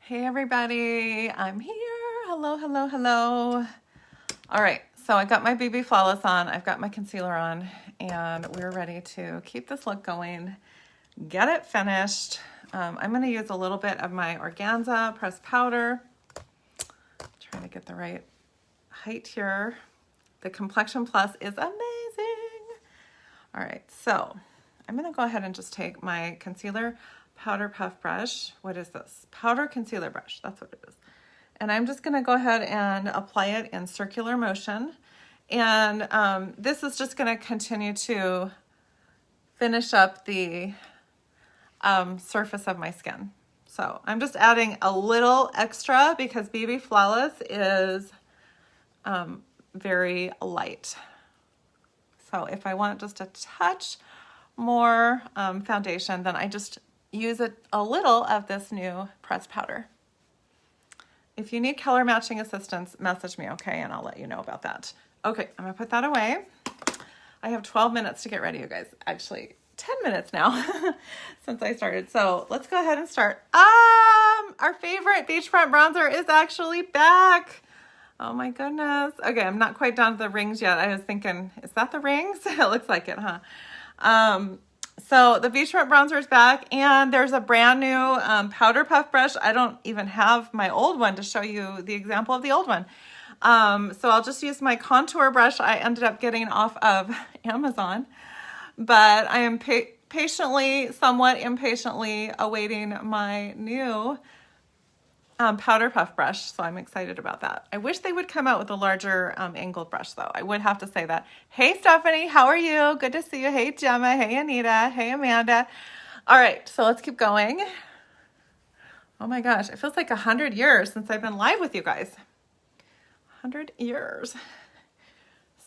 Hey everybody, I'm here. Hello, hello, hello. All right, so I got my BB Flawless on, I've got my concealer on, and we're ready to keep this look going, get it finished. I'm gonna use a little bit of my Organza pressed powder. Trying to get the right height here. The Complexion Plus is amazing. All right, so I'm gonna go ahead and just take my concealer powder puff brush. What is this? Powder concealer brush, that's what it is. And I'm just gonna go ahead and apply it in circular motion. And this is just gonna continue to finish up the surface of my skin. So I'm just adding a little extra because BB Flawless is very light. So if I want just a touch more foundation, then I just use a little of this new pressed powder. If you need color matching assistance, message me, okay? And I'll let you know about that. Okay, I'm gonna put that away. I have 12 minutes to get ready, you guys. Actually, 10 minutes now since I started. So let's go ahead and start. Our favorite beachfront bronzer is actually back. Oh my goodness. Okay, I'm not quite down to the rings yet. I was thinking, is that the rings? It looks like it, huh? So the Beachfront bronzer is back, and there's a brand new powder puff brush. I don't even have my old one to show you the example of the old one. So I'll just use my contour brush I ended up getting off of Amazon, but I am somewhat impatiently awaiting my new powder puff brush, so I'm excited about that. I wish they would come out with a larger angled brush, though. I would have to say that. Hey, Stephanie, how are you? Good to see you. Hey, Gemma. Hey, Anita. Hey, Amanda. All right, so let's keep going. Oh my gosh, it feels like 100 years since I've been live with you guys. 100 years.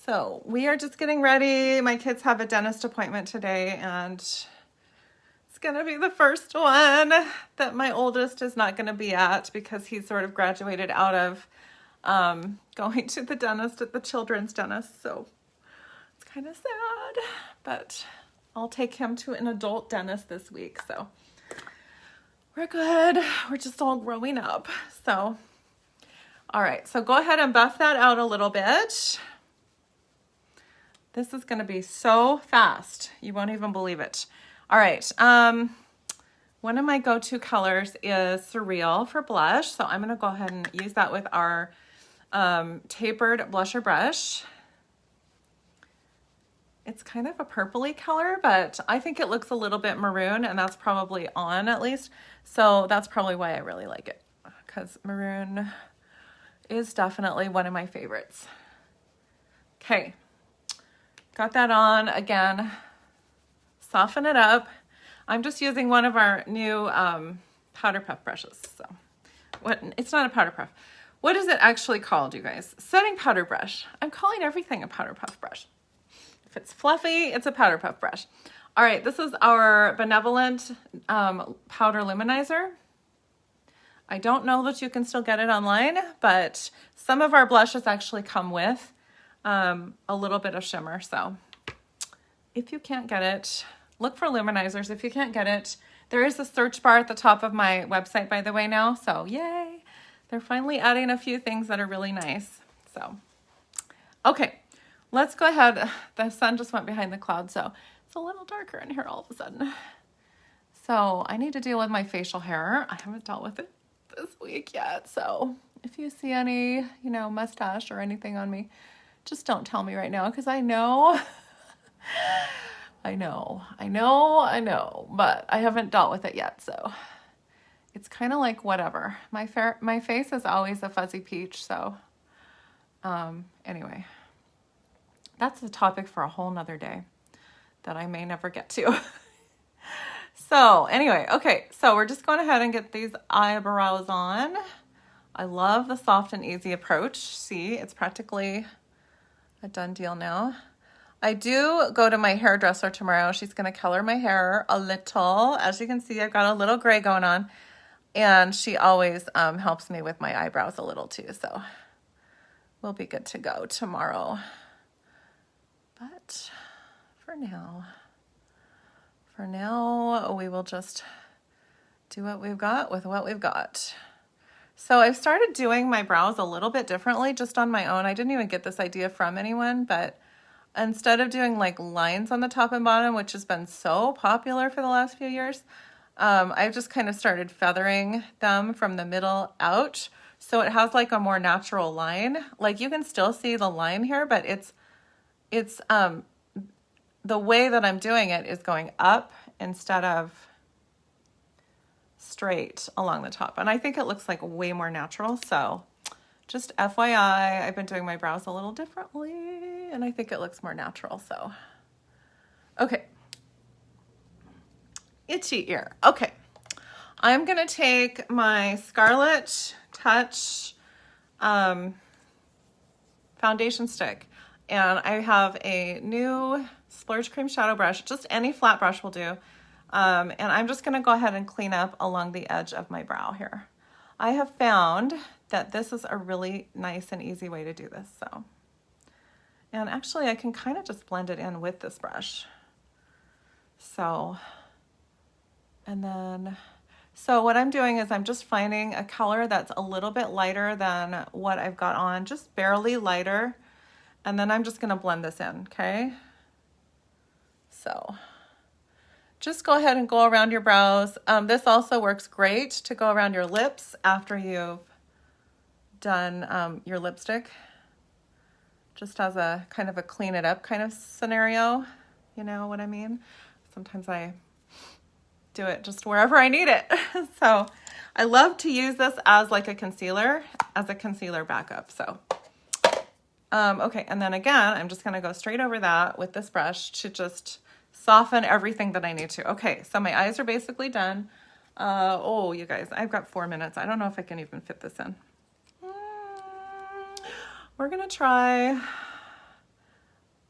So we are just getting ready. My kids have a dentist appointment today, and it's gonna be the first one that my oldest is not gonna be at because he's sort of graduated out of going to the dentist at the children's dentist. So it's kind of sad, but I'll take him to an adult dentist this week. So we're good. We're just all growing up. So, all right. So go ahead and buff that out a little bit. This is gonna be so fast. You won't even believe it. All right, one of my go-to colors is Surreal for blush, so I'm gonna go ahead and use that with our tapered blusher brush. It's kind of a purpley color, but I think it looks a little bit maroon, and that's probably on at least, so that's probably why I really like it, because maroon is definitely one of my favorites. Okay, got that on again. Soften it up. I'm just using one of our new powder puff brushes. So it's not a powder puff. What is it actually called, you guys? Setting powder brush. I'm calling everything a powder puff brush. If it's fluffy, it's a powder puff brush. All right, this is our Benevolent powder luminizer. I don't know that you can still get it online, but some of our blushes actually come with a little bit of shimmer. So if you can't get it, look for luminizers. If you can't get it, there is a search bar at the top of my website, by the way, now. So yay, they're finally adding a few things that are really nice. So, okay, let's go ahead. The sun just went behind the clouds, so it's a little darker in here all of a sudden. So I need to deal with my facial hair. I haven't dealt with it this week yet. So if you see any, mustache or anything on me, just don't tell me right now, because I know I know, but I haven't dealt with it yet, so it's kind of like whatever. My face is always a fuzzy peach, so anyway, that's a topic for a whole nother day that I may never get to. So anyway, okay, so we're just going ahead and get these eyebrows on. I love the soft and easy approach. See, it's practically a done deal now. I do go to my hairdresser tomorrow. She's going to color my hair a little. As you can see, I've got a little gray going on. And she always helps me with my eyebrows a little too. So we'll be good to go tomorrow. But for now, we will just do what we've got with what we've got. So I've started doing my brows a little bit differently just on my own. I didn't even get this idea from anyone, but instead of doing like lines on the top and bottom, which has been so popular for the last few years, I've just kind of started feathering them from the middle out. So it has like a more natural line. Like you can still see the line here, but it's the way that I'm doing it is going up instead of straight along the top. And I think it looks like way more natural. So just FYI, I've been doing my brows a little differently and I think it looks more natural. So, okay. Itchy ear. Okay. I'm going to take my Scarlet Touch foundation stick, and I have a new Splurge Cream Shadow Brush. Just any flat brush will do. And I'm just going to go ahead and clean up along the edge of my brow here. I have found that this is a really nice and easy way to do this. So, and actually I can kind of just blend it in with this brush. So, and then, so what I'm doing is I'm just finding a color that's a little bit lighter than what I've got on, just barely lighter. And then I'm just going to blend this in, okay? So just go ahead and go around your brows. This also works great to go around your lips after you've done your lipstick. Just as a kind of a clean it up kind of scenario. You know what I mean? Sometimes I do it just wherever I need it. So I love to use this as like a concealer backup. So, okay. And then again, I'm just going to go straight over that with this brush to just soften everything that I need to. Okay. So my eyes are basically done. Oh, you guys, I've got 4 minutes. I don't know if I can even fit this in. We're going to try.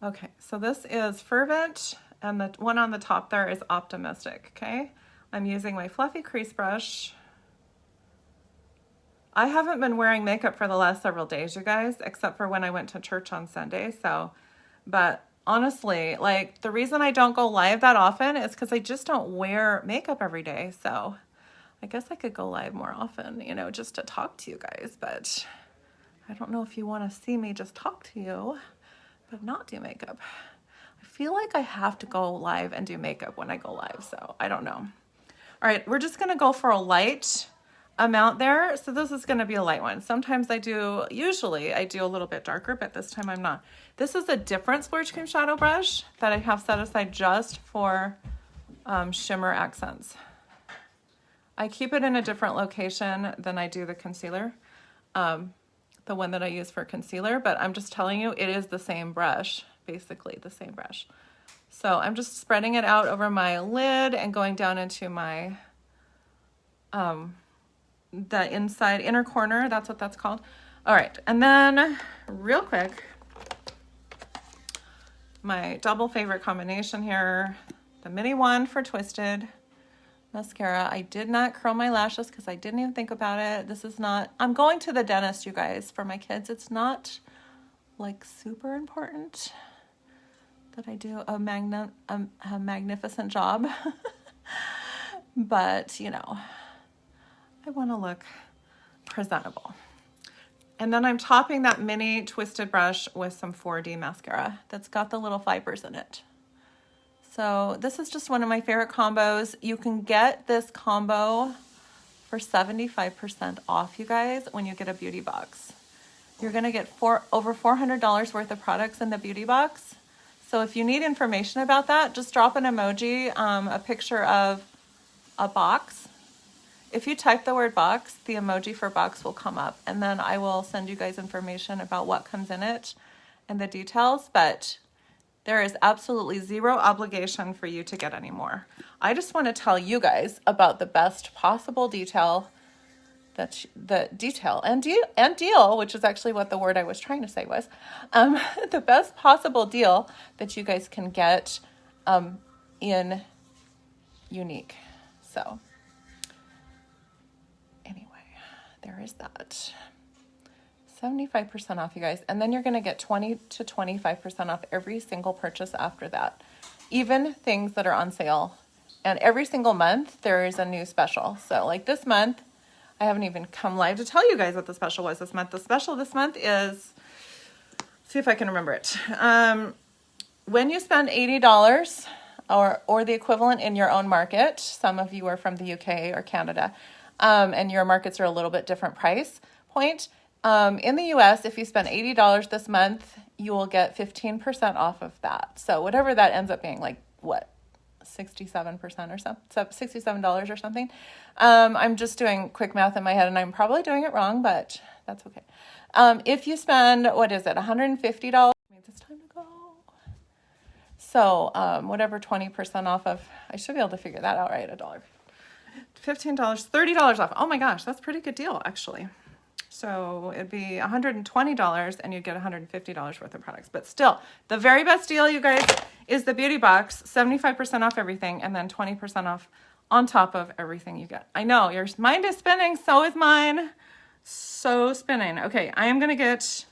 Okay. So this is Fervent. And the one on the top there is Optimistic, okay? I'm using my fluffy crease brush. I haven't been wearing makeup for the last several days, you guys, except for when I went to church on Sunday. So, but honestly, like the reason I don't go live that often is because I just don't wear makeup every day. So I guess I could go live more often, you know, just to talk to you guys. But I don't know if you want to see me just talk to you, but not do makeup. I feel like I have to go live and do makeup when I go live, so I don't know. All right, we're just gonna go for a light amount there. So this is gonna be a light one. Sometimes usually I do a little bit darker, but this time I'm not. This is a different Splurge Cream Shadow Brush that I have set aside just for shimmer accents. I keep it in a different location than I do the concealer, the one that I use for concealer, but I'm just telling you, it is the same brush. Basically the same brush. So I'm just spreading it out over my lid and going down into my the inner corner. That's what that's called. All right, and then real quick, my double favorite combination here, the mini one for Twisted mascara. I did not curl my lashes because I didn't even think about it. This is not, I'm going to the dentist, you guys, for my kids. It's not like super important that I do a magnificent job. But, you know, I want to look presentable. And then I'm topping that mini Twisted brush with some 4D mascara that's got the little fibers in it. So this is just one of my favorite combos. You can get this combo for 75% off, you guys, when you get a beauty box. You're going to get over $400 worth of products in the beauty box. So if you need information about that, just drop an emoji, a picture of a box. If you type the word box, the emoji for box will come up, and then I will send you guys information about what comes in it and the details, but there is absolutely zero obligation for you to get any more. I just want to tell you guys about the best possible deal, which is actually what the word I was trying to say was, the best possible deal that you guys can get in Younique. So anyway, there is that. 75% off, you guys. And then you're going to get 20 to 25% off every single purchase after that. Even things that are on sale. And every single month, there is a new special. So like this month, I haven't even come live to tell you guys what the special was this month. The special this month is, let's see if I can remember it. When you spend $80 or the equivalent in your own market, some of you are from the UK or Canada, and your markets are a little bit different price point. In the US, if you spend $80 this month, you will get 15% off of that. So whatever that ends up being, like what, 67% or something, so $67 or something. I'm just doing quick math in my head and I'm probably doing it wrong, but that's okay. If you spend, what is it, $150, it's time to go. So whatever 20% off of, I should be able to figure that out, right? $1, $15, $30 off. Oh my gosh, that's a pretty good deal actually. So it'd be $120 and you'd get $150 worth of products. But still, the very best deal, you guys, is the beauty box, 75% off everything and then 20% off on top of everything you get. I know, your mind is spinning, so is mine. So spinning. Okay, I am gonna get,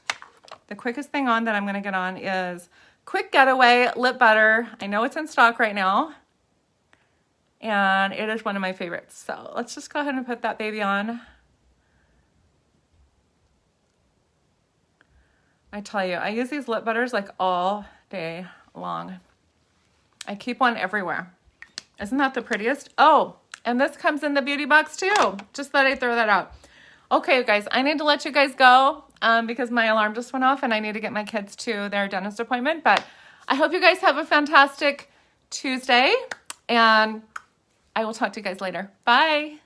the quickest thing on that I'm gonna get on is Quick Getaway Lip Butter. I know it's in stock right now and it is one of my favorites. So let's just go ahead and put that baby on. I tell you, I use these lip butters like all day long. I keep one everywhere. Isn't that the prettiest? Oh, and this comes in the beauty box too. Just thought I'd throw that out. Okay, guys, I need to let you guys go because my alarm just went off and I need to get my kids to their dentist appointment. But I hope you guys have a fantastic Tuesday and I will talk to you guys later. Bye.